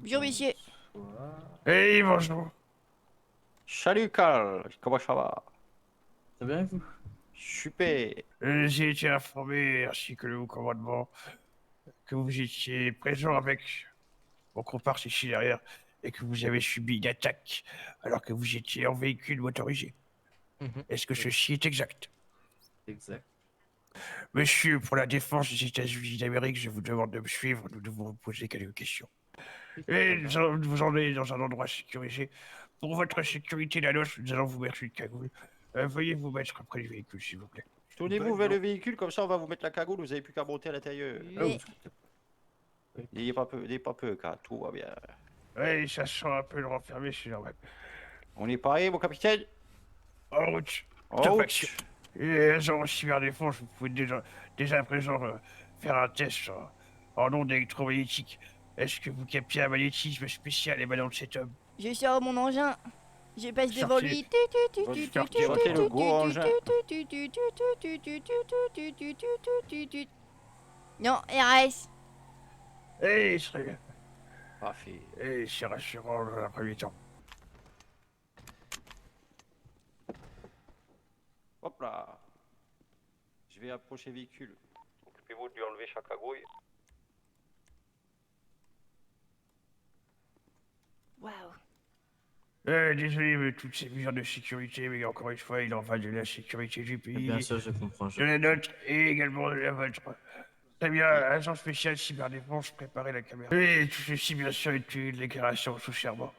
Bonjour, messieurs. Hey, bonjour. Salut Carl, comment ça va? Ça va bien vous? Super. J'ai été informé, ainsi que le haut commandement, que vous étiez présent avec vos comparses ici derrière et que vous avez subi une attaque alors que vous étiez en véhicule motorisé. Est-ce que Oui, ceci est exact? exact. Monsieur, pour la défense des États-Unis d'Amérique, je vous demande de me suivre, nous devons vous poser quelques questions. Oui, Et ça nous va. allons vous emmener dans un endroit sécurisé. Pour votre sécurité, la nôtre, nous allons vous mettre une cagoule. Veuillez vous mettre près du véhicule, s'il vous plaît. Tournez-vous vers le véhicule, comme ça on va vous mettre la cagoule, vous avez plus qu'à monter à l'intérieur. Ah, vous Oui. inquiétez pas. Oui. N'ayez pas peur, Carl, tout va bien. Oui, ça sent un peu le renfermé, c'est normal. On est paré, mon capitaine? En route. En Stop action. route. Et en cyberdéfense, vous pouvez déjà à présent faire un test en ondes électromagnétiques. Est-ce que vous captez un magnétisme spécial émanant de cet homme? Je sors mon engin. Je passe devant Sortez. lui. Sortez le gros engin. Non, RS. Eh, serait bien. Parfait. Eh, c'est rassurant dans un premier temps. Hop là. Je vais approcher le véhicule. Occupez-vous de lui enlever sa cagoule. Waouh. Désolé de toutes ces mesures de sécurité, mais encore une fois, il en va de la sécurité du Bien pays, sûr, je comprends. de la nôtre et également de la vôtre. Très bien, Oui. agent spécial cyberdéfense, préparez la caméra. Oui, tout ceci, bien sûr, est une déclaration sous serment.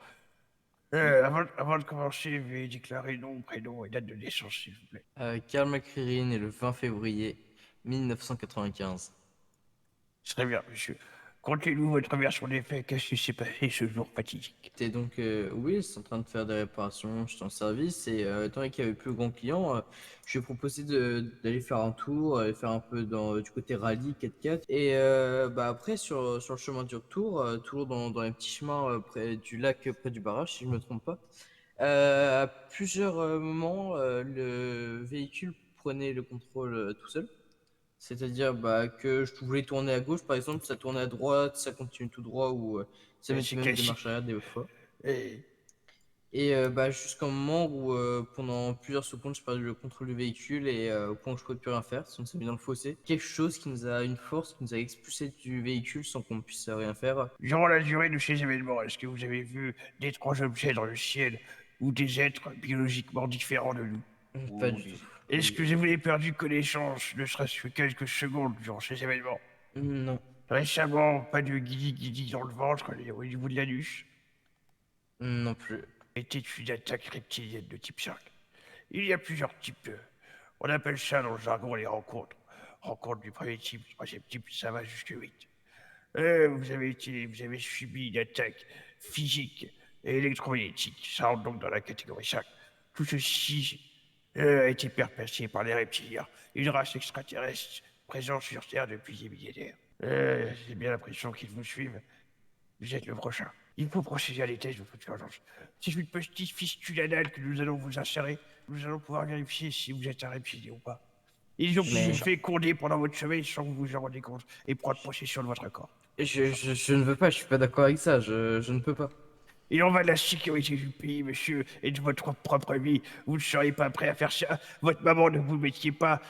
Oui. Avant de commencer, veuillez déclarer nom, prénom et date de naissance, s'il vous plaît. Karl McCreary est le 20 février 1995. Très bien, monsieur. Contez-nous votre version des faits. Qu'est-ce qui s'est passé ce jour fatidique? J'étais donc, oui, c'est en train de faire des réparations, j'étais en service et étant donné qu'il y avait plus grand client, je lui ai proposé d'aller faire un tour, faire un peu du côté rallye 4x4 et bah après sur le chemin du retour, toujours dans les petits chemins près du lac, près du barrage si je me trompe pas, à plusieurs moments le véhicule prenait le contrôle tout seul. C'est-à-dire bah, que je voulais tourner à gauche, par exemple, ça tournait à droite, ça continue tout droit, ou ça mettait C'est même des marches classique. arrière des fois. Eh, Et bah, jusqu'à un moment où pendant plusieurs secondes, je perdais le contrôle du véhicule et au point où je pouvais plus rien faire, on s'est mis dans le fossé. Quelque chose qui nous a, une force qui nous a expulsé du véhicule sans qu'on puisse rien faire. durant la durée de ces événements, est-ce que vous avez vu d'étranges objets dans le ciel ou des êtres biologiquement différents de nous? Pas Ou du tout. des- Est-ce que vous avez perdu connaissance, ne serait-ce que quelques secondes durant ces événements? Non, Récemment, pas de guidi-guidi dans le ventre et au niveau de l'anus. non plus. Était une attaque reptilienne de type 5. Il y a plusieurs types. On appelle ça dans le jargon les rencontres. Rencontre du premier type, du troisième type, ça va jusqu'à 8. Vous avez subi une attaque physique et électromagnétique. Ça rentre donc dans la catégorie 5. Tout ceci a été perpétré par les reptiliens, une race extraterrestre présente sur Terre depuis des millénaires. J'ai bien l'impression qu'ils vous suivent. Vous êtes le prochain. Il faut procéder à des tests de toute urgence. C'est une petite fistule anale que nous allons vous insérer. Nous allons pouvoir vérifier si vous êtes un reptilien ou pas. Ils ont pu vous Mais féconder pendant votre sommeil sans que vous vous en rendiez compte et prendre possession de votre corps. je ne veux pas, je suis pas d'accord avec ça, je ne peux pas. Il en va de la sécurité du pays, monsieur, et de votre propre vie. Vous ne seriez pas prêt à faire ça. Votre maman ne vous mettiez pas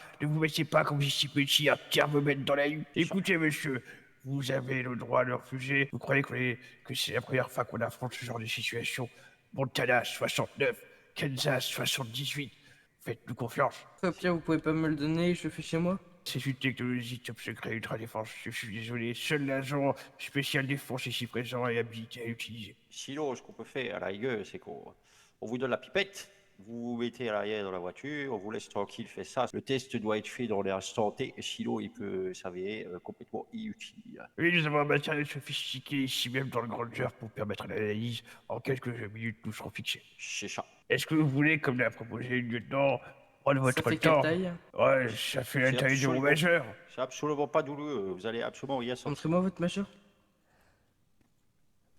comme ici petit un thermomètre dans la nuit. Écoutez, monsieur, vous avez le droit de refuser. Vous croyez que c'est la première fois qu'on affronte ce genre de situation? Montana 69, Kansas 78. Faites-nous confiance. Très bien, vous pouvez pas me le donner, je le fais chez moi? C'est une technologie top secret ultra défense. Je suis désolé. Seul l'agent spécial défense ici présent est habilité à l'utiliser. Sinon, ce qu'on peut faire à la rigueur, c'est qu'on vous donne la pipette, vous vous mettez à l'arrière dans la voiture, on vous laisse tranquille faire ça. Le test doit être fait dans l'instant T, sinon il peut s'avérer complètement inutile. Oui, nous avons un matériel sophistiqué ici même dans le Granger pour permettre l'analyse. En quelques minutes, nous serons fixés. C'est ça. Est-ce que vous voulez, comme l'a proposé le lieutenant, prendre Ça votre fait quelle temps? taille? Ouais, ça fait la C'est taille de mon absolument, majeur. c'est absolument pas douloureux, vous allez absolument rien sentir. Montrez-moi votre majeur.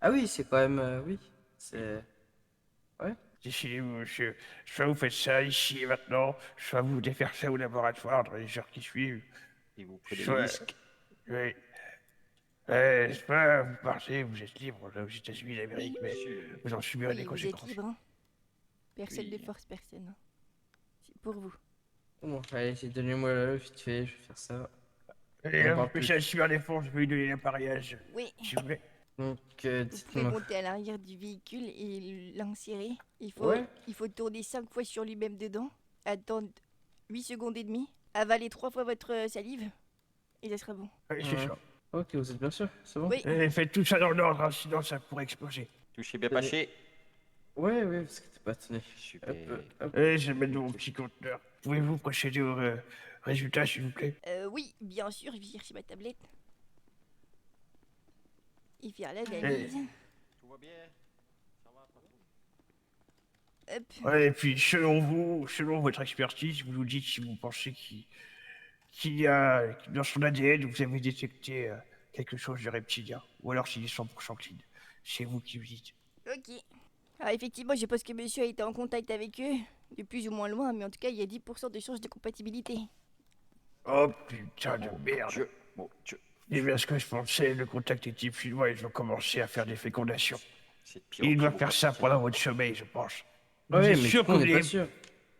Ah oui, c'est quand même, oui, Oui. c'est... Ouais. Décidez-vous, monsieur. Soit vous faites ça ici et maintenant, soit vous devez faire ça au laboratoire dans les heures qui suivent. Et vous prenez le Soit... risque. Oui. C'est pas, vous partez, vous êtes libre là, aux États-Unis d'Amérique, mais Monsieur, vous en subirez les Oui, vous êtes conséquences. libre, hein. Personne ne Oui. force personne, hein. C'est pour vous. Bon, allez, donnez-moi là, vite fait, je vais faire ça. Et On là, parle spécial plus. cyberdéfense, je vais lui donner l'appareillage, Oui, s'il vous plaît. Donc, vous pouvez dites-moi. monter à l'arrière du véhicule et l'insérer. Ouais? Il faut tourner 5 fois sur lui-même dedans, attendre 8 secondes et demie, avaler 3 fois votre salive, et ça sera bon. Oui, c'est Ouais. ça. Ok, vous êtes bien sûr, c'est bon? Oui, Et faites tout ça dans l'ordre, hein, sinon ça pourrait exploser. touchez bien Tenez. Paché. Ouais, ouais, parce que t'es pas tenez. Super. Hop. Et je vais mettre dans mon petit conteneur. Pouvez-vous procéder au résultat, s'il vous plaît? oui, bien sûr, je vais chercher ma tablette. Et faire Eh. l'analyse. Tout va bien? Ça va, pas trop? Hop. Ouais, et puis selon vous, selon votre expertise, vous nous dites si vous pensez qu'il y a, que dans son ADN, vous avez détecté quelque chose de reptilien, ou alors s'il est 100% clean. C'est vous qui me dites. Ok. Ah, effectivement, je pense que monsieur a été en contact avec eux, de plus ou moins loin, mais en tout cas, il y a 10% de chances de compatibilité. Oh putain de Mon merde. Dieu, mon Dieu. C'est bien ce que je pensais, le contact était plus loin, ils ont commencé à faire des fécondations. C'est de pire en Il doit pire, faire ça mon pendant votre sommeil, je pense. Vous Ouais, êtes mais du sûr coup, que on vous n'est pas avez... sûr.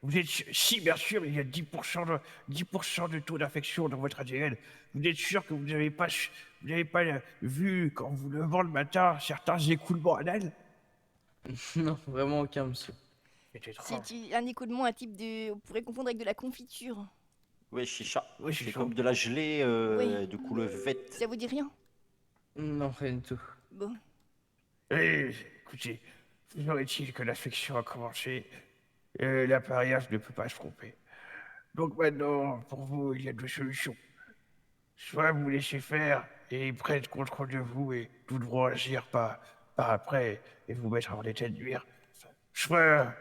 Vous êtes si bien sûr, il y a 10% de taux d'infection dans votre ADN. Vous êtes sûr que vous n'avez pas vu, quand vous levant le matin, certains écoulements anal? Non, vraiment aucun, monsieur. C'est étrange. C'est un écoulement, un type de... On pourrait confondre avec de la confiture. Oui, chicha. Oui, c'est C'est ça. comme de la gelée Oui. de couleur verte. Ça vous dit rien? Non, rien du tout. Bon. Eh, écoutez, vous aurait-il que l'infection a commencé? L'appareillage ne peut pas se tromper. Donc maintenant, pour vous, il y a deux solutions. Soit vous laissez faire et ils prennent contrôle de vous et nous devrons agir par après et vous mettre en état de nuire. Soit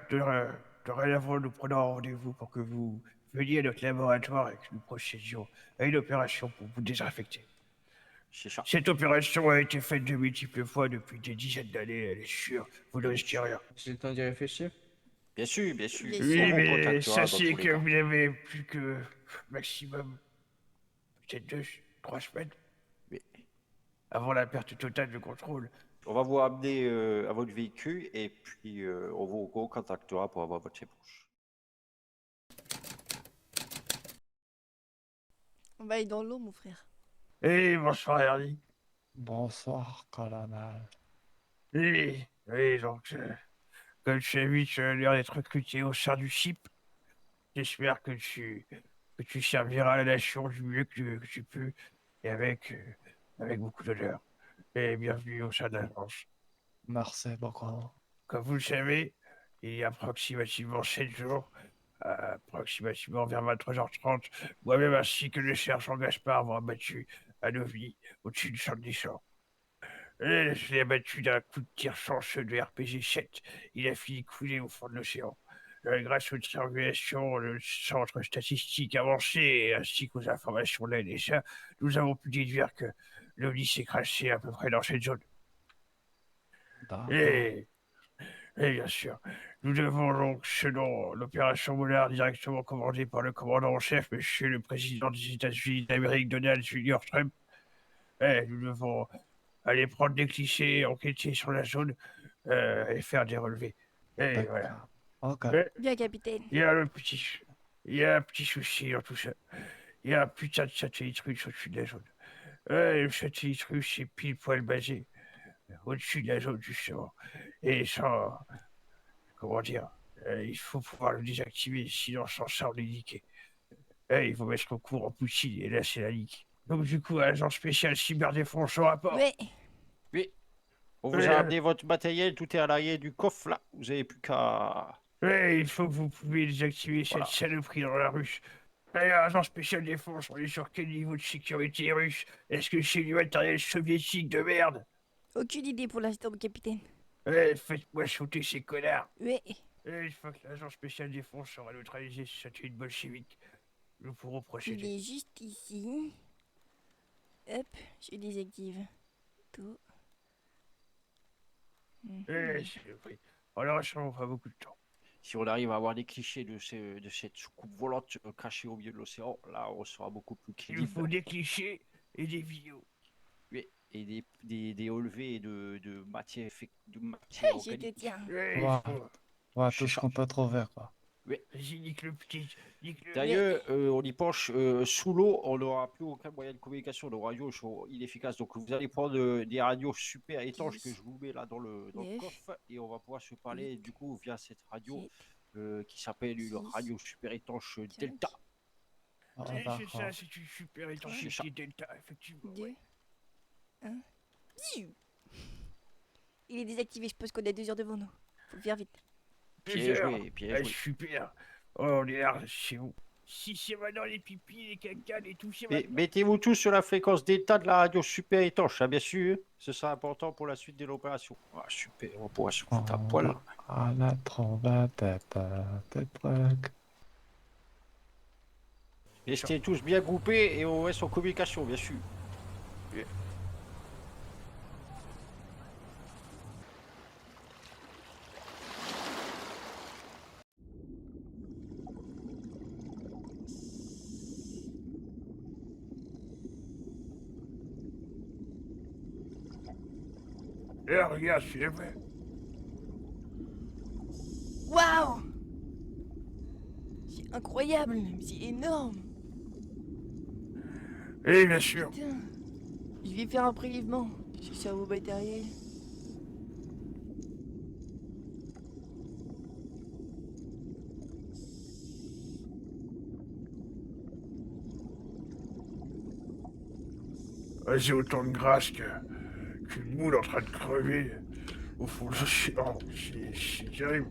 dorénavant nous prenons rendez-vous pour que vous veniez à notre laboratoire et que nous procédions à une opération pour vous désinfecter. Chicha. Cette opération a été faite de multiples fois depuis des dizaines d'années, elle est sûre, vous ne risquez rien. J'ai le temps d'y réfléchir. Bien sûr, bien sûr. Bien Oui, sûr. On vous mais contactera dans sachez tous les que cas. vous avez plus que maximum, peut-être 2, 3 semaines, Oui. avant la perte totale de contrôle. On va vous amener à votre véhicule et puis on vous contactera pour avoir votre éponge. On va aller dans l'eau, mon frère. Eh, bonsoir, Hardy. Bonsoir, colonel. Oui, donc, comme tu as vu, tu as l'air d'être recruté au sein du CIP. J'espère que tu serviras la nation du mieux que tu peux et avec beaucoup d'honneur. Et bienvenue au sein de l'agence. Merci beaucoup. Comme vous le savez, il y a approximativement 7 jours, approximativement vers 23h30, moi-même ainsi que le sergent Gaspard avons abattu un ovni au-dessus du champ des champs. Je l'ai abattu d'un coup de tir chanceux de RPG-7. Il a fini coulé au fond de l'océan. Grâce aux triangulations, le centre statistique avancé, ainsi qu'aux informations de la NSA, nous avons pu déduire que l'OVNI s'est craché à peu près dans cette zone. D'accord. Et bien sûr, nous devons donc, selon l'opération Moulard directement commandée par le commandant en chef, monsieur le président des États-Unis d'Amérique, Donald Junior Trump, nous devons aller prendre des clichés, enquêter sur la zone et faire des relevés. Et voilà. D'accord. Ok. Mais Bien, capitaine. il y a il y a un petit souci dans tout ça. Il y a un putain de satellite russe au-dessus de la zone. Le satellite russe est pile poil basé au-dessus de la zone, justement. Et sans, comment dire, il faut pouvoir le désactiver, sinon sans ça on est niqué. Il faut mettre au courant Poutine, et là c'est la nique. Donc du coup, agent spécial cyberdéfense au rapport. Ouais. Oui. On vous a amené votre matériel, tout est à l'arrière du coffre là. Vous avez plus qu'à. Il faut que vous pouvez désactiver Voilà. cette saloperie dans la russe. Agent spécial défense, on est sur quel niveau de sécurité russe? Est-ce que c'est du matériel soviétique de merde? Aucune idée pour l'instant, mon capitaine. Faites-moi sauter ces connards. Ouais. Une fois que l'agent spécial défense aura neutralisé ce satellite bolchevique, nous pourrons Il procéder. est juste ici. Hop, je désactive. Tout. C'est le prix. En leur échange, pas beaucoup de temps. Si on arrive à avoir des clichés de cette soucoupe volante cachée au milieu de l'océan, là on sera beaucoup plus Il nous faut crédible. des clichés et des vidéos. Oui, et des relevés de matière J'étais organique. tiens. Ouais, il Voilà. faut. Voilà tout C'est ce ça. qu'on peut trouver, quoi. Oui. Vas-y, nique le petit. Nique-le. D'ailleurs, on y penche, sous l'eau, on n'aura plus aucun moyen de communication. Nos radios sont inefficaces. Donc, vous allez prendre des radios super étanches que 10, je vous mets là dans le 9, coffre et on va pouvoir se parler 8, du coup via cette radio 7, qui s'appelle une 6, radio super étanche 5, Delta. Ah, Oui, c'est ça, d'accord. c'est une super 3, C'est ça. étanchéité Delta, effectivement. 2, Ouais. 1. Il est désactivé, je pense qu'on a 2 heures devant nous. Faut faire vite. Deux Bien heures. joué, bien Ah, joué. super. Oh, on est là, c'est où? Si c'est maintenant les pipis, les caca, les tout, c'est Et maintenant. mettez-vous tous sur la fréquence Delta de la radio super étanche, hein, bien sûr. Ce sera important pour la suite de l'opération. Ah, super, on pourra se foutre à poil. On a trouvé des trucs. Restez tous bien groupés et on reste en communication, bien sûr. Eh, regarde, c'est vrai. Waouh! C'est incroyable, c'est énorme. Eh, bien sûr. Putain. Je vais faire un prélèvement. C'est cerveau matériel. J'ai autant de grâce qu'une moule en train de crever au fond de l'océan. C'est terrible.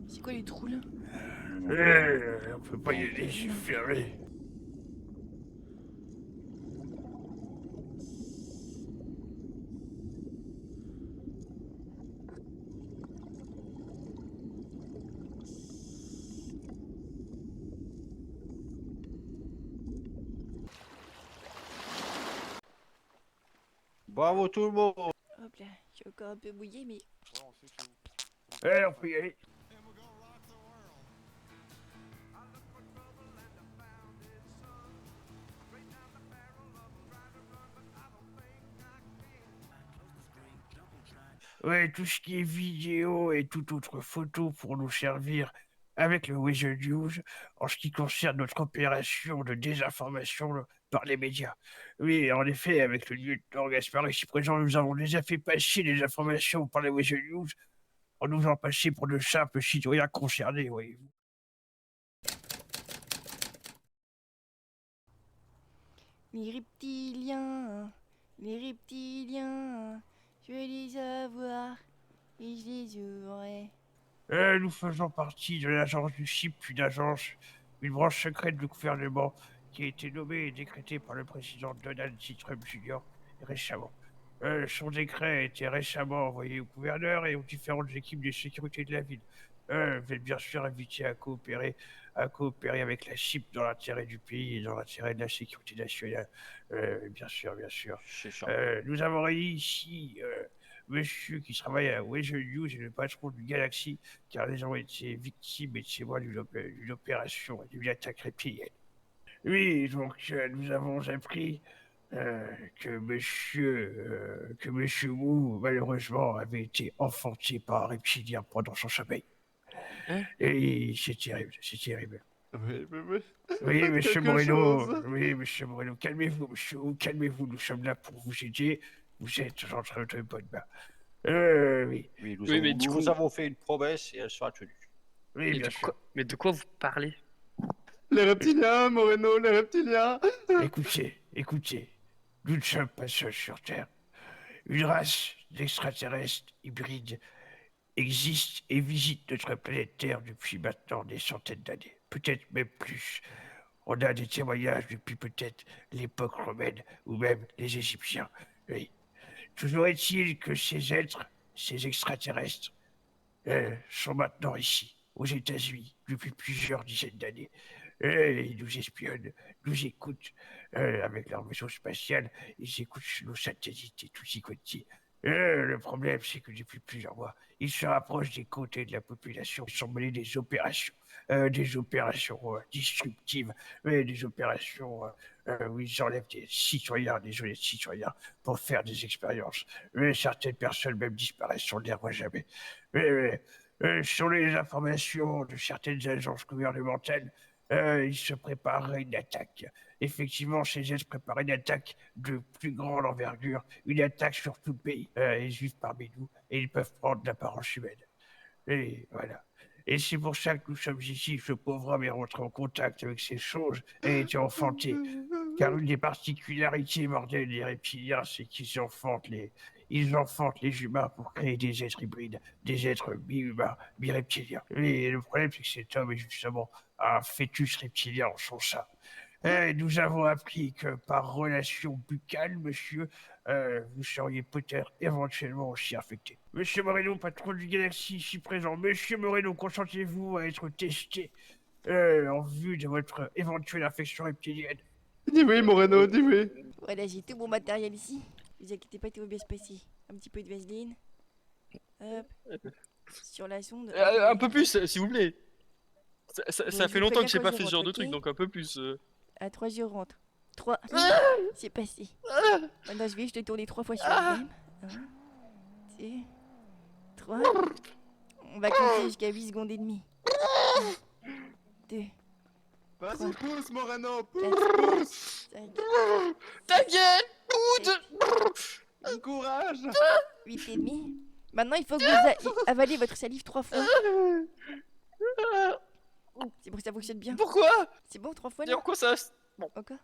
C'est quoi les trous là? On peut pas y aller, c'est fermé. Bravo tout le monde. Hop là, je suis encore un peu mouillé, mais Eh, on peut y aller. Ouais, tout ce qui est vidéo et toute autre photo pour nous servir avec le Weasel News en ce qui concerne notre opération de désinformation par les médias. Oui, en effet, avec le lieutenant Gaspard ici présent, nous avons déjà fait passer des informations par les Weasel News en nous en passer pour de simples citoyens concernés, voyez-vous. les reptiliens, les reptiliens, je vais les avoir et je les aurai. Nous faisons partie de l'agence du CIP, une branche secrète du gouvernement qui a été nommée et décrétée par le président Donald J. Trump Jr. récemment. Son décret a été récemment envoyé au gouverneur et aux différentes équipes de sécurité de la ville. Vous êtes bien sûr invités à coopérer avec la CIP dans l'intérêt du pays et dans l'intérêt de la sécurité nationale. Bien sûr, bien sûr. C'est ça. Nous avons réuni ici monsieur qui travaille à Weasel News et le patron du Galaxy, car ils ont été victimes et témoins d'une opération, d'une attaque reptilienne. Oui, donc nous avons appris que monsieur Wu, malheureusement, avait été enfanté par un reptilien pendant son sommeil. Hein? Et c'est terrible, c'est terrible. Oui. Oui, monsieur Quelque Moreno, chose. oui, monsieur Moreno, calmez-vous, monsieur Wu, calmez-vous, nous sommes là pour vous aider. Vous êtes entre de bonnes mains. Oui, Oui, Oui, mais du nous coup, vous avons fait une promesse et elle sera tenue. oui, mais bien de sûr. quoi, mais de quoi vous parlez? Les reptiliens, Moreno, les reptiliens. Écoutez, nous ne sommes pas seuls sur Terre. Une race d'extraterrestres hybrides existe et visite notre planète Terre depuis maintenant des centaines d'années, peut-être même plus. On a des témoignages depuis peut-être l'époque romaine ou même les Égyptiens. Oui. Toujours est-il que ces êtres, ces extraterrestres, sont maintenant ici, aux États-Unis, depuis plusieurs dizaines d'années. Ils nous espionnent, nous écoutent avec leur vaisseau spatial, ils écoutent nos satellites et tout y quanti. Le problème, c'est que depuis plusieurs mois, ils se rapprochent des côtés de la population. Ils sont menés des opérations disruptives, des opérations où ils enlèvent des citoyens, des honnêtes citoyens, pour faire des expériences. Certaines personnes même disparaissent, on ne les revoit jamais. Sur les informations de certaines agences gouvernementales, il se préparerait une attaque. Effectivement, ces aides préparaient une attaque de plus grande envergure, une attaque sur tout le pays. Ils vivent parmi nous et ils peuvent prendre l'apparence humaine. Et voilà. Et c'est pour ça que nous sommes ici. Ce pauvre homme est rentré en contact avec ces choses et a été enfanté. Car une des particularités mortelles des reptiliens, c'est ils enfantent les humains pour créer des êtres hybrides, des êtres mi-humains, mi-reptiliens. Et le problème, c'est que cet homme est justement un fœtus reptilien en son sein. Nous avons appris que par relation buccale, monsieur, vous seriez peut-être éventuellement aussi infecté. Monsieur Moreno, patron du Galaxy ici présent, monsieur Moreno, consentez-vous à être testé en vue de votre éventuelle infection reptilienne? Dis oui, Moreno, dis oui. Voilà, j'ai tout mon matériel ici. Ne vous inquiétez pas, tout va bien se passer. Un petit peu de vaseline. Hop. Sur la sonde. Un peu plus, s'il vous plaît. Ça Bon, fait je vous longtemps préviens que j'ai quand pas je fait ce genre de rentre, truc, ok? donc un peu plus. À 3, je rentre. 3. C'est passé. Maintenant, je vais te tourner 3 fois sur le même. 1, 2, 3. On va compter jusqu'à 8 secondes et demie. 1, 2, Vas-y, pousse, Moreno, 4, pousse. 5, T'inquiète. Courage. 8 et demi. Maintenant, il faut que vous avalez votre salive 3 fois. C'est pour que ça fonctionne bien. Pourquoi? C'est bon, 3 fois Et là? en quoi ça... Bon. Encore?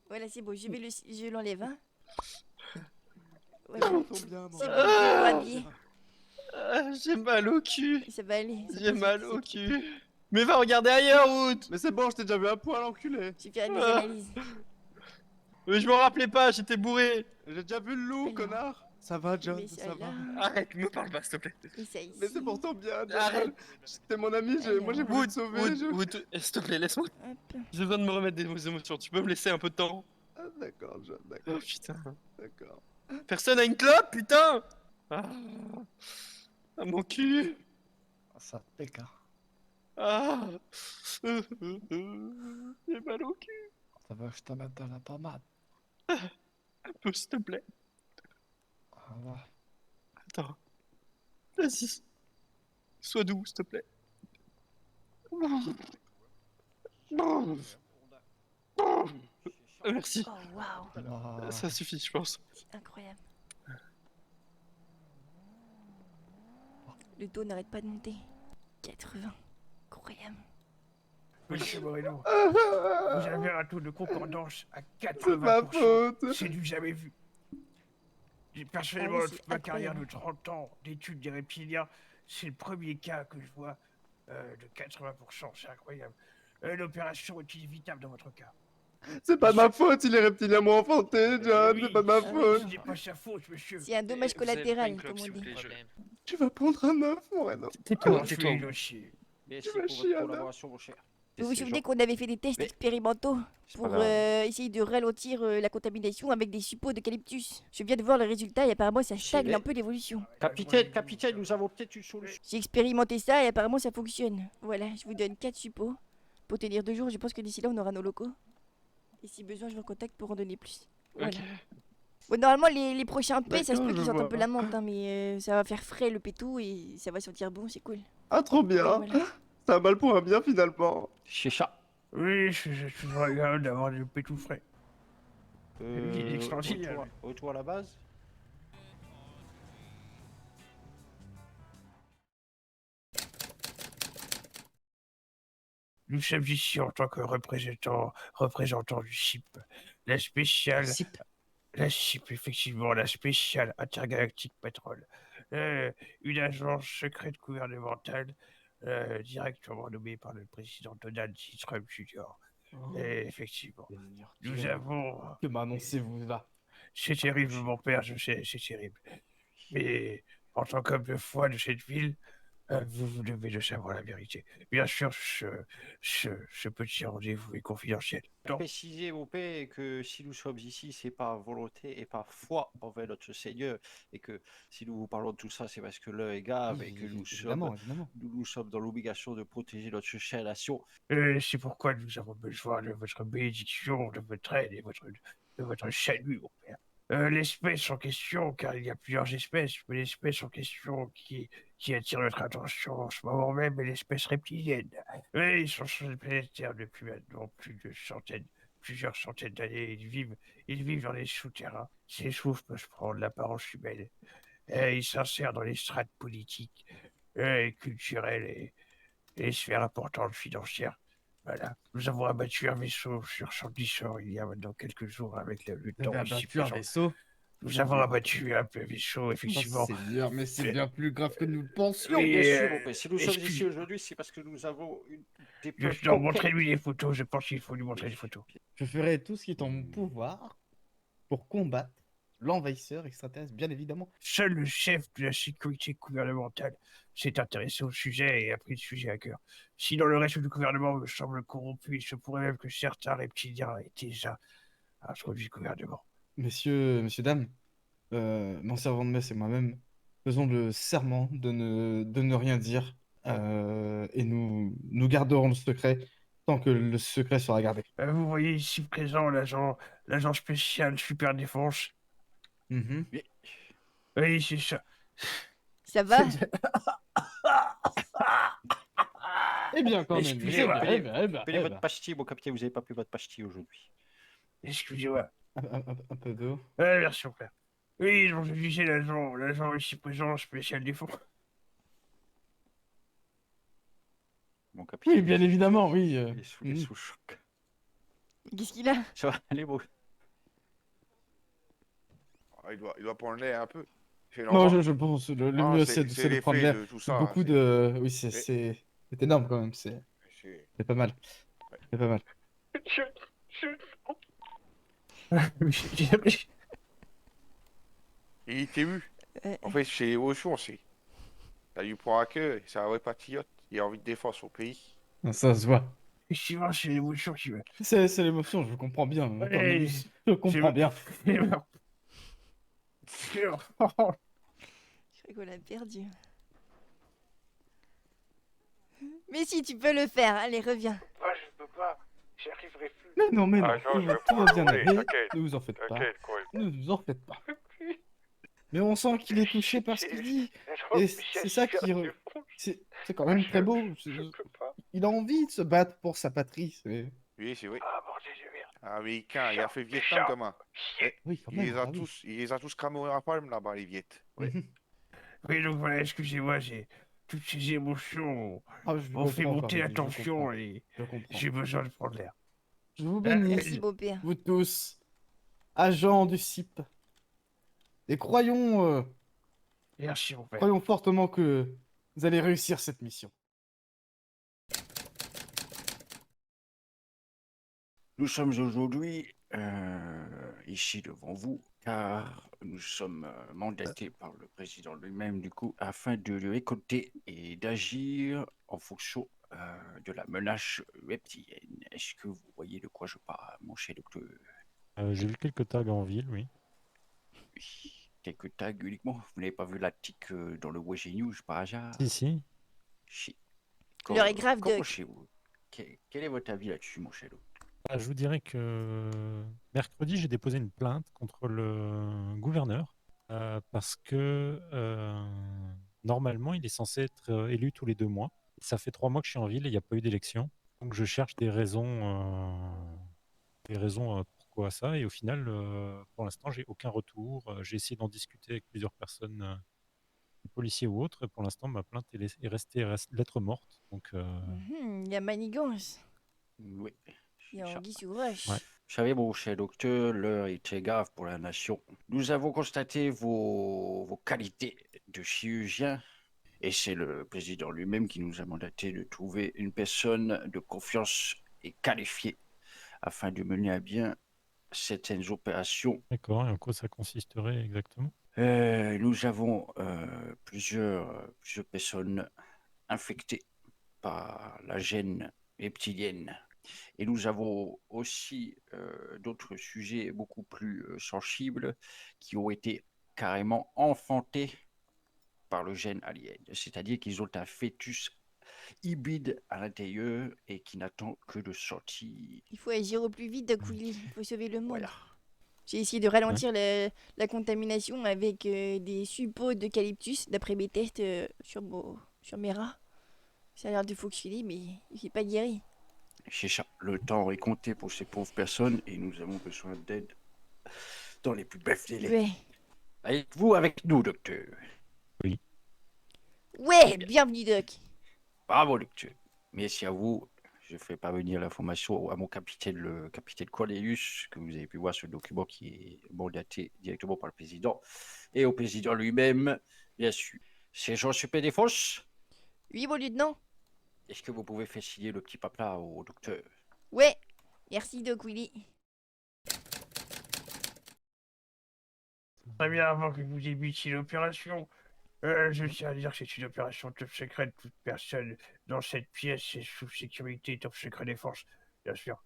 Voilà, c'est bon. Je l'enlève, hein. Voilà. Tombe bien, C'est Moreno. bon, vous êtes rhabillé. J'ai mal au cul. Ça va aller. ça J'ai passe, mal vous au inquiétez cul. Mais va regarder ailleurs, Wout. Mais c'est bon, je t'ai déjà vu un poil, enculé. pas. Je vais faire des analyses. Mais je m'en rappelais pas, j'étais bourré. J'ai déjà vu le loup, Mais non. connard. Ça va, John, Mais ça va. là. Arrête, me parle pas, s'il te plaît. Et ça ici. Mais c'est pour ton bien, John. Arrête. T'es mon ami, moi j'ai voulu Wout, te sauver. Wout, s'il te plaît, laisse-moi. Hop. J'ai besoin de me remettre des émotions. Tu peux me laisser un peu de temps? Ah, d'accord, John, Oh d'accord, putain. d'accord. Personne a une clope, putain. Ah, mon cul. Ça pique, hein. Ah. J'ai mal au cul. Ça va que je te mette de la pommade. Un peu, s'il te plaît. Voilà. Attends. Vas-y. Sois doux, s'il te plaît. Merci. Oh, waouh. Alors, Ça suffit, je pense. C'est incroyable. Le taux n'arrête pas de monter. 80. Incroyable. Monsieur Moreno, vous avez un taux de concordance à C'est ma 80%. faute. C'est du jamais vu. Personnellement, Ah oui, toute c'est ma carrière de incroyable. 30 ans d'études des reptiliens, c'est le premier cas que je vois de 80%. C'est incroyable. L'opération est inévitable dans votre cas. C'est pas de ma faute si les reptiliens m'ont enfanté, John. Oui, C'est pas de ma ah oui. faute. Ce n'est pas sa faute, monsieur. C'est un dommage Vous avez pas collatéral, une clope, comme on s'il vous dit. plaît, Tu vas prendre un œuf, Moreno. Tais-toi, Fais tais-toi. le dossier. Merci Tu vas pour chier, votre Anna. collaboration, mon cher. Vous vous C'est souvenez gentil. qu'on avait fait des tests Mais- expérimentaux C'est pas pour grave. essayer de ralentir la contamination avec des suppôts d'eucalyptus. Je viens de voir le résultat et apparemment ça stagne Mais- un peu l'évolution. Capitaine, nous avons peut-être une solution. J'ai expérimenté ça et apparemment ça fonctionne. Voilà, je vous donne 4 suppôts pour tenir 2 jours. Je pense que d'ici là on aura nos locaux. Et si besoin, je vous contacte pour en donner plus. Voilà. Ok. Bon, normalement, les prochains P, ça se D'accord, peut je qu'ils sentent un peu vois. la menthe, hein, mais ça va faire frais le pétou et ça va sentir bon, c'est cool. Ah, trop bien. Voilà. C'est un mal pour un bien, finalement. C'est ça. Oui, c'est toujours agréable d'avoir du pétou frais. Il est extraordinaire. Retour à la base. Nous sommes ici en tant que représentants du CIP, la spéciale, la CIP, effectivement, la spéciale intergalactique pétrole, une agence secrète gouvernementale directement nommée par le président Donald J. Trump Jr. Et effectivement, nous avons... que m'annoncez-vous là? C'est terrible, mon père, je sais, c'est terrible. Mais en tant qu'homme de foi de cette ville, Vous devez le savoir la vérité. Bien sûr, ce petit rendez-vous est confidentiel. Donc, Précisez, mon père, que si nous sommes ici, c'est par volonté et par foi envers notre Seigneur, et que si nous vous parlons de tout ça, c'est parce que l'heure est grave et que Évidemment, évidemment. nous sommes dans l'obligation de protéger notre chère nation. c'est pourquoi nous avons besoin de votre bénédiction, de votre aide et de votre salut, mon père. L'espèce en question, car il y a plusieurs espèces, mais l'espèce en question qui attire notre attention en ce moment même est l'espèce reptilienne. Ils sont sur la planète Terre depuis maintenant plusieurs centaines d'années. Ils vivent dans les souterrains. Ces souffles peuvent prendre l'apparence humaine. Ils s'insèrent dans les strates politiques, et culturelles et les sphères importantes financières. Voilà. Nous avons abattu un vaisseau sur Sandissor il y a maintenant quelques jours avec le Vous lieutenant avez ici abattu un présent. vaisseau. Nous avons abattu un vaisseau, Oh, effectivement. Seigneur, mais c'est Mais- bien plus grave que nous le pensions. Oui, Bien sûr, mon père, si nous sommes excuse- ici aujourd'hui, c'est parce que nous avons des preuves Lieutenant, concrètes. montrez-lui les photos. Je pense qu'il faut lui montrer les photos. Je ferai tout ce qui est en mon pouvoir pour combattre l'envahisseur extraterrestre, bien évidemment. Seul le chef de la sécurité gouvernementale s'est intéressé au sujet et a pris le sujet à cœur. Sinon, le reste du gouvernement me semble corrompu. Il se pourrait même que certains reptiliens aient déjà introduit le gouvernement. Messieurs, dames, mon servant de messe et moi-même faisons le serment de ne rien dire et nous garderons le secret tant que le secret sera gardé. Vous voyez ici présent l'agent spécial Super Défense. Mhm. Oui, c'est ça. Ça va? Eh bien, quand même. Excusez-moi. Prenez votre pastille, mon capitaine, vous n'avez pas pris votre pastille aujourd'hui. Excusez-moi. Un peu d'eau. Merci, mon frère. Oui, donc je disais l'agent ici présent Spécial Défense. Mon capitaine, Oui, bien évidemment, oui. il est sous le choc. Qu'est-ce qu'il a? Ça va aller, bon. Ah, il doit prendre l'air un peu. C'est Non, normal. je pense le Ah, mieux c'est de l'effet prendre l'air. de tout ça. Beaucoup hein, de. Oui, Mais- c'est énorme quand même. c'est- C'est pas mal. C'est pas mal. Il était ému. Euh, En fait, c'est l'émotion, c'est. Ça lui prend à cœur, et ça patriote. Il a envie de défendre son pays. Non, ça se voit. Effectivement, c'est l'émotion qui me... C'est l'émotion, je comprends bien. Ouais, Cornelius, je comprends bien. Je crois qu'on l'a perdu. Mais si, tu peux le faire. Allez, reviens. Moi, je peux pas. J'y arriverai plus. Mais non, mais non. Ah, non, je vais Tout va bien pouvoir aller. rouler, t'inquiète, Ne vous en faites pas. cool. Ne vous en faites pas. Mais on sent qu'il est touché par ce qu'il dit. Et c'est ça qui. C'est quand même très beau. Il a envie de se battre pour sa patrie. Oui, c'est vrai. Ah, bordel de merde. Américain, il a fait Vietnam comme un. Oui, quand Il même. les a ah oui. tous, il les a tous cramés à palme là-bas, les Viettes. Ouais. Mhm. Oui, donc voilà, excusez-moi, j'ai... Toutes ces émotions Ah, je ont fait comprends, monter la Cornelius, je tension comprends. et Je comprends. j'ai besoin de prendre l'air. Je vous Merci, bénis, beau-père. vous tous, agents du CIP. Et croyons Merci, mon père. croyons fortement que vous allez réussir cette mission. Nous sommes aujourd'hui ici devant vous car nous sommes mandatés par le président lui-même du coup afin de le récolter et d'agir en fonction de la menace reptilienne. Est-ce que vous voyez de quoi je parle, mon cher docteur? J'ai vu quelques tags en ville, oui. Oui, quelques tags uniquement. Vous n'avez pas vu l'article dans le WG News par hasard? Si, si. Chi- L'heure est grave, Comment Doc. chez vous? Quel est votre avis là-dessus, mon cher docteur? Je vous dirais que mercredi, j'ai déposé une plainte contre le gouverneur parce que normalement, il est censé être élu tous les 2 mois. Ça fait 3 mois que je suis en ville et il n'y a pas eu d'élection. Donc, je cherche des raisons pourquoi ça. Et au final, pour l'instant, j'ai aucun retour. J'ai essayé d'en discuter avec plusieurs personnes, policiers ou autres. Et pour l'instant, ma plainte est restée lettre morte. Donc, Il y a manigance. Oui. Il y a anguille sous roche. Ouais. Vous savez, mon cher docteur, l'heure était grave pour la nation. Nous avons constaté vos qualités de chirurgien et c'est le président lui-même qui nous a mandaté de trouver une personne de confiance et qualifiée afin de mener à bien certaines opérations. d'accord. Et en quoi ça consisterait exactement? Nous avons plusieurs personnes infectés par la gène reptilienne. Et nous avons aussi d'autres sujets beaucoup plus sensibles qui ont été carrément enfantés par le gène alien. C'est-à-dire qu'ils ont un fœtus hybride à l'intérieur et qui n'attend que de sortir. Il faut agir au plus vite, Doc Willy. Il faut sauver le monde. Voilà. J'ai essayé de ralentir la contamination avec des suppos d'eucalyptus, d'après mes tests sur mes rats. Ça a l'air de fonctionner, mais il fait pas guéri. C'est ça. Le temps est compté pour ces pauvres personnes et nous avons besoin d'aide dans les plus brefs délais. Ouais. Êtes-vous avec nous, docteur? Ouais, bienvenue, Doc. Bravo, docteur. Merci à vous. Je ferai parvenir l'information à mon capitaine, le capitaine Cornelius, que vous avez pu voir sur le document qui est mandaté directement par le président, et au président lui-même, bien sûr. Sergent Super Défense, Oui, mon lieutenant. est-ce que vous pouvez faire signer le petit papier au docteur? Ouais. Merci, Doc Willy. Très bien, avant que vous débutiez l'opération, je tiens à dire que c'est une opération top secret. Toute personne dans cette pièce est sous sécurité top secret défense, bien sûr.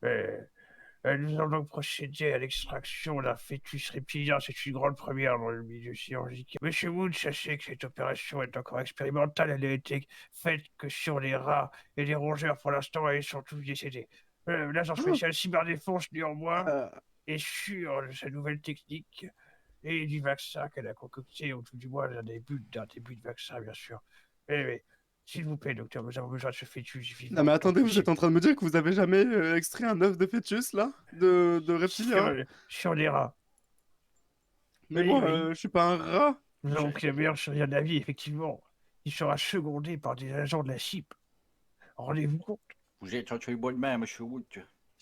Nous allons donc procéder à l'extraction d'un fœtus reptilien. C'est une grande première dans le milieu chirurgical. Monsieur Wood, sachez que cette opération est encore expérimentale. Elle n'a été faite que sur les rats et les rongeurs. Pour l'instant, ils sont tous décédés. L'agent spécial cyberdéfense, néanmoins, est sûr de sa nouvelle technique et du vaccin qu'elle a concocté, ou tout du moins d'un début de vaccin, bien sûr. S'il vous plaît, docteur, nous avons besoin de ce fœtus vivant. Non mais attendez, vous êtes en train de me dire que vous avez jamais extrait un œuf de fœtus là? De reptilien? Sur les rats. Mais Oui, moi, oui. je suis pas un rat. Nous avons pris le meilleur surveillant de la vie, effectivement. Il sera secondé par des agents de la CIP. Rendez-vous compte. Vous êtes entre une bonne main, monsieur Wood.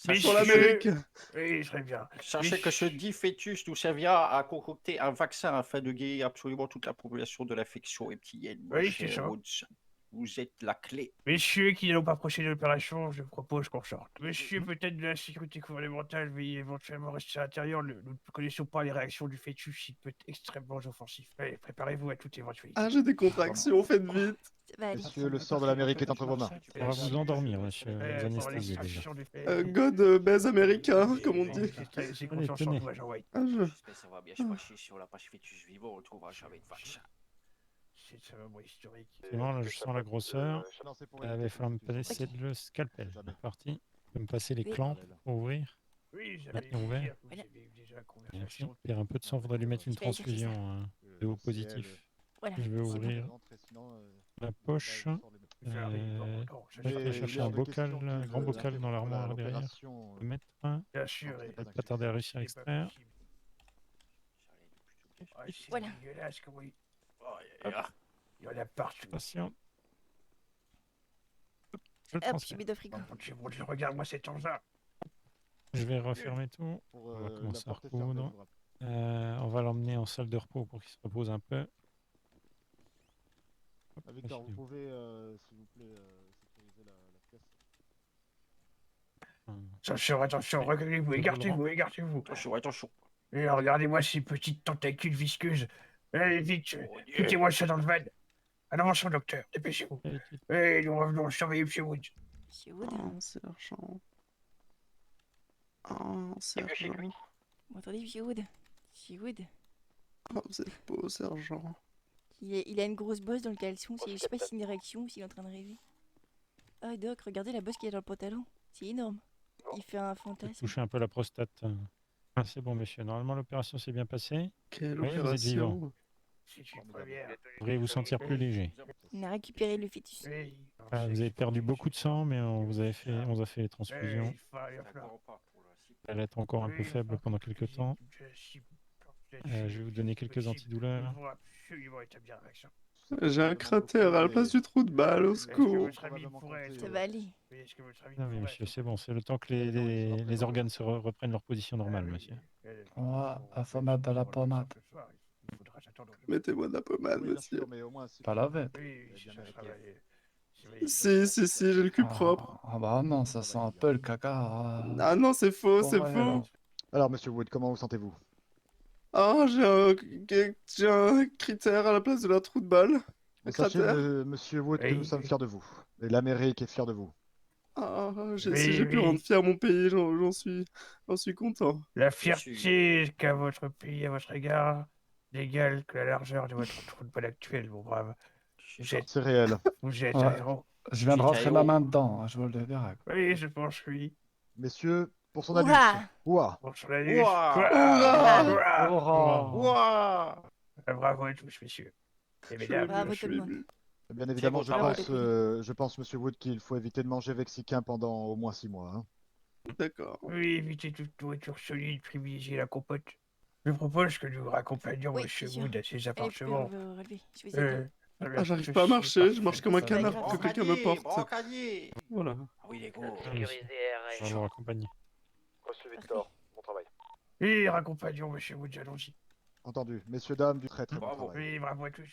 Mais Pour l'Amérique. Oui, très bien. Sachez que ce dit fœtus nous servira à concocter un vaccin afin de guérir absolument toute la population de l'infection reptilienne. mon Oui, cher c'est ça. Woods. Vous êtes la clé. Messieurs qui n'allons pas procéder à l'opération, je propose qu'on sorte. Monsieur, peut-être de la sécurité gouvernementale, veuillez éventuellement rester à l'intérieur. Nous ne connaissons pas les réactions du fœtus, il peut être extrêmement offensif. Allez, préparez-vous à toute éventualité. Ah, j'ai des contractions, faites vite. Ça va aller. Monsieur, le sort de l'Amérique est entre vos mains. On va vous endormir, monsieur. Vous Pour anesthésiez déjà. l'extraction du God baise américain, comme on dit. C'est Allez, confiance en tenez. vous, agent White. Ah, je... J'espère que ça va bien se passer sur la page fœtus vivant, on ne trouvera jamais de vaccin. C'est un moment historique. C'est bon, là, je sens la grosseur. Non, c'est pour Il va falloir me passer le scalpel. C'est parti. Tu peux me passer les clampes pour ouvrir. Oui, j'avais Maintenant ouvert. dire que vous Voilà. avez eu déjà la Merci. conversation. Il y a un peu de sang, il faudrait lui mettre une Je vais aller chercher ça. transfusion de O positif. Voilà. Je vais c'est bon. ouvrir la poche. Je vais chercher un bocal, un grand bocal dans l'armoire derrière. Je peux mettre un. Bien sûr. Ça va pas tarder à réussir à extraire. C'est Voilà. dégueulasse, comment il Ah, y en a partout. Patient. Je le Hop, je transfère. mets de frigo. Mon Dieu, regarde-moi cet engin. Je vais refermer tout. On va commencer à recoudre. On va l'emmener en salle de repos pour qu'il se repose un peu. Hop, Victor, là, vous pouvez, s'il vous plaît, sécuriser la pièce. Attention, reculez-vous, écartez-vous. attention, attention. Et regardez-moi ces petites tentacules visqueuses. Allez, vite, foutez-moi ça dans le van. En avançant, docteur, dépêchez-vous. Et nous revenons surveiller M. Wood. Monsieur Wood. Oh, sergent. Oh, sergent. Vous m'entendez, Monsieur Wood? Monsieur Wood. Oh, vous êtes beau, sergent. Il a une grosse bosse dans le caleçon. Je sais pas si c'est une érection ou s'il est en train de rêver. Ah, Doc, regardez la bosse qu'il y a dans le pantalon. C'est énorme. Il fait un fantasme. Toucher un peu la prostate. Ah, c'est bon, monsieur. Normalement, l'opération s'est bien passée. Quelle Oui, vous êtes vivant. opération. C'est une première. Vous devriez vous sentir plus léger. On a récupéré le fœtus. Oui. Ah, vous avez perdu beaucoup de sang, mais on vous a fait les transfusions. Il va falloir. Elle va être encore un peu faible pendant quelques temps. Je vais vous donner quelques antidouleurs. Il faut absolument établir un vaccin. J'ai un cratère à la place du trou de balle, au Est-ce que secours. votre ami pourrait Ça va aller. Est-ce que votre ami Non, mais pourrait- monsieur, c'est bon. C'est le temps que les organes se reprennent leur position normale, monsieur. Moi, affamade à la pommade. Il faudra s'attendre. Mettez-moi de la pommade, Oui, bien monsieur. sûr, mais au moins, si Pas vous- lavé. Oui, bien ça mérité. travaille. Si, j'ai le cul propre. Ah bah non, ça sent un peu le caca. Ah non, c'est faux, c'est Ouais, faux. alors. Alors, monsieur Wood, comment vous sentez-vous? Ah, j'ai un critère à la place de la trou de balle. Mais sachez, cratère. monsieur Wood, que Oui, nous sommes oui. fiers de vous. Et l'Amérique est fière de vous. Ah, si Oui, j'ai pu oui. rendre fier mon pays, j'en suis content. La fierté qu'a votre pays à votre égard n'égale que la largeur de votre trou de balle actuel, mon brave. Vous êtes, C'est réel. vous êtes Ouais. un héros. Je viens de Vous êtes un rentrer ma héros. main dedans, hein, je vous le dirai. Oui, je pense oui. Messieurs, pour son anus. Ouah. Ouah. Pour son anus. Ouah. Hurrah, Hurrah! hurrah. Hurrah. Ouah. Bravo à tous, messieurs et Je suis mesdames. ému, Bravo je suis tout le monde. ému. Bien évidemment, bon travail. je pense, monsieur Wood, qu'il faut éviter de manger mexicain pendant au moins 6 mois. Hein. D'accord. Oui, évitez toute nourriture solide, privilégiez la compote. Je propose que nous raccompagnions Oui, Monsieur bien sûr. Wood à ses Allez, pouvez appartements. vous relever. Je vous aide. Ah, j'arrive pas à marcher, je marche comme un C'est pas canard grave, pour que ça va. quelqu'un me porte. Brancalier. Voilà. Ah oui, les gros. Je vais vous raccompagner. Reçu Victor. bon travail. Oui, raccompagnons Monsieur Wood, allons-y. Entendu. Messieurs, dames, du très bon Bravo. travail. Oui, bravo à tous.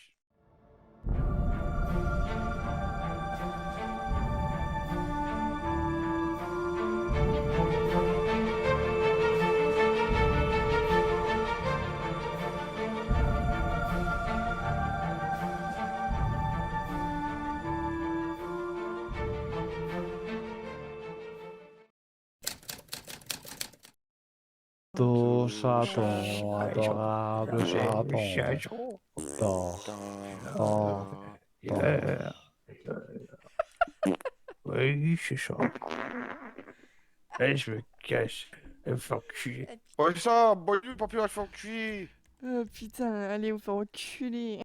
Tout chaton, adorable chaton. Dors, dors, dors. Oui, c'est ça. Allez, je me casse. Me faire enculer. Ouais, ça, bonne nuit, papy, va te faire cuire. Oh putain, allez vous faire enculer.